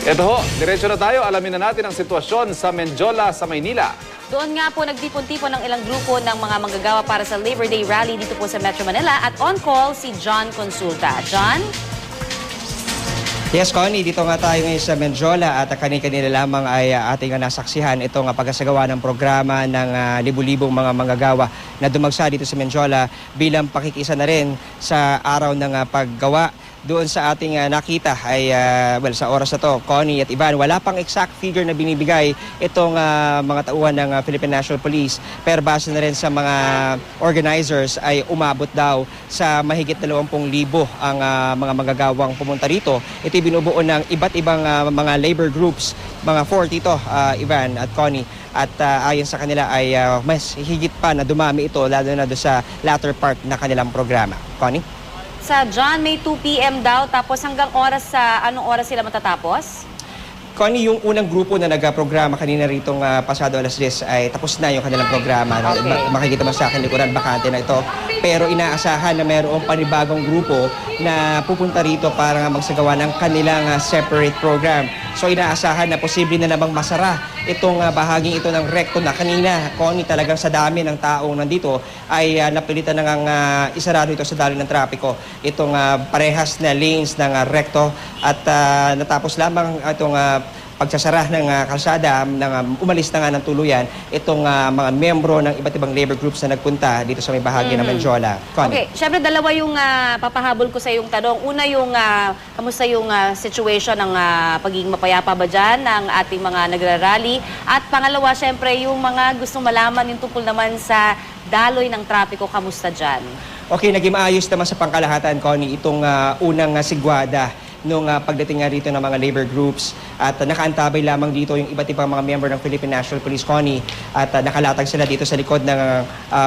Ito ho, diretso na tayo. Alamin na natin ang sitwasyon sa Menjola sa Maynila. Doon nga po nagtipon-tipon ng ilang grupo ng mga manggagawa para sa Labor Day Rally dito po sa Metro Manila at on call si John Consulta. John? Yes, Connie, dito nga tayo ngayon sa Menjola at kanina lamang ay ating nasaksihan itong pagkasagawa ng programa ng libu-libong mga manggagawa na dumagsa dito sa Menjola bilang pakikisa na rin sa araw ng paggawa. Doon sa ating nakita ay, sa oras na to, Connie at Ivan, wala pang exact figure na binibigay itong mga tauhan ng Philippine National Police. Pero base na rin sa mga organizers ay umabot daw sa mahigit 20,000 ang mga manggagawang pumunta rito. Ito binubuo ng iba't ibang mga labor groups, mga 40 to, Ivan at Connie. At ayon sa kanila ay mas higit pa na dumami ito lalo na doon sa latter part na kanilang programa. Connie? Sa John, may 2 p.m. daw, tapos hanggang anong oras sila matatapos? Connie, yung unang grupo na nagprograma kanina ritong pasado alas 10 ay tapos na yung kanilang programa. Okay. Makikita mo sa akin likuran, bakante na ito. Pero inaasahan na mayroong panibagong grupo na pupunta rito para magsagawa ng kanilang separate program. So inaasahan na posible na namang masara itong bahaging ito ng recto na kanina. Connie, talagang sa dami ng taong nandito ay napilitan nang isarado ito sa daloy ng trapiko. Itong parehas na lanes ng recto at natapos lamang itong pagsasara ng kalsada, umalis na nga ng tuluyan itong mga membro ng iba't ibang labor groups na nagpunta dito sa may bahagi ng Menjola. Okay, syempre dalawa yung papahabol ko sa yung tanong. Una yung kamusta yung situation ng pagiging mapayapa ba dyan ng ating mga nagrarally? At pangalawa, syempre yung mga gustong malaman yung tungkol naman sa daloy ng trapiko, kamusta dyan? Okay, naging maayos naman sa pangkalahatan, Connie, itong unang sigwada nung pagdating nga rito ng mga labor groups at nakaantabay lamang dito yung iba't ibang mga member ng Philippine National Police, Connie, at nakalatag sila dito sa likod ng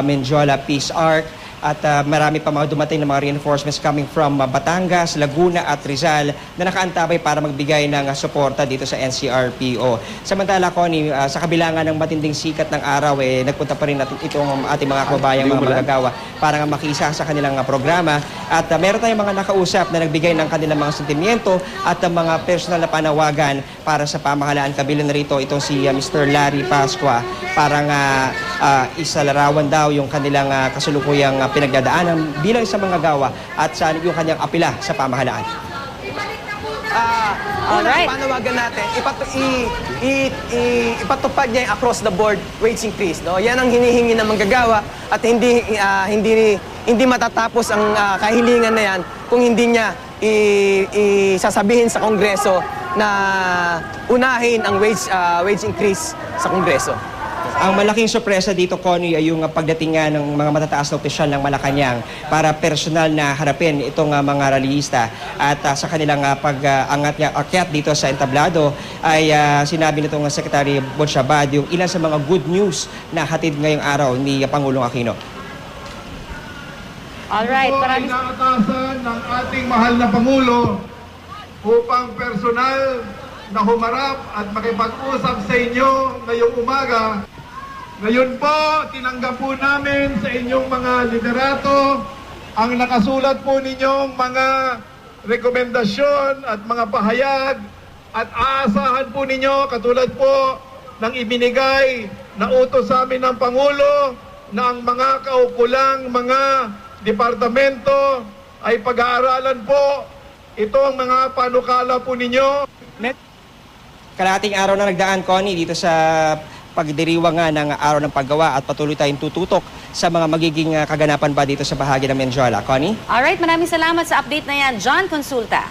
Menjola Peace Arc at marami pa mga dumating na mga reinforcements coming from Batangas, Laguna at Rizal na nakaantabay para magbigay ng suporta dito sa NCRPO. Samantala, Connie, sa kabila nga ng matinding sikat ng araw, nagpunta pa rin itong ating mga kababayang mga manggagawa para nga makisa sa kanilang programa at meron tayong mga nakausap na nagbigay ng kanilang mga sentimiento at mga personal na panawagan para sa pamahalaan. Kabilang na rito itong si Mr. Larry Pascua para nga isalarawan daw yung kanilang kasulukuyang pinagdadaanan bilang isang manggagawa at sa yung kanyang apela sa pamahalaan. Alright. Panawagan natin, ipatupad niya yung across the board wage increase. No? Yan ang hinihingi ng manggagawa at hindi matatapos ang kahilingan na yan kung hindi niya isasabihin sa Kongreso na unahin ang wage increase sa Kongreso. Ang malaking sorpresa dito, Connie, ay yung pagdating nga ng mga matataas na opisyal ng Malacanang para personal na harapin itong mga rallyista. At sa kanilang akyat dito sa entablado ay sinabi nitong Secretary Bochabad yung ilan sa mga good news na hatid ngayong araw ni Pangulong Aquino. Alright, ito ay naatasan ng ating mahal na Pangulo upang personal na humarap at makipag-usap sa inyo ngayong umaga. Ngayon po, tinanggap po namin sa inyong mga liderato ang nakasulat po ninyong mga rekomendasyon at mga pahayag at aasahan po ninyo katulad po ng ibinigay na utos sa amin ng Pangulo na ang mga kaukulang mga departamento ay pag-aaralan po. Ito ang mga panukala po ninyo. Kalahating araw na nagdaan, Connie, dito sa pagdiriwang nga ng araw ng paggawa at patuloy tayong tututok sa mga magiging kaganapan ba dito sa bahagi ng Menjola. Connie? Alright, maraming salamat sa update na yan, John Consulta.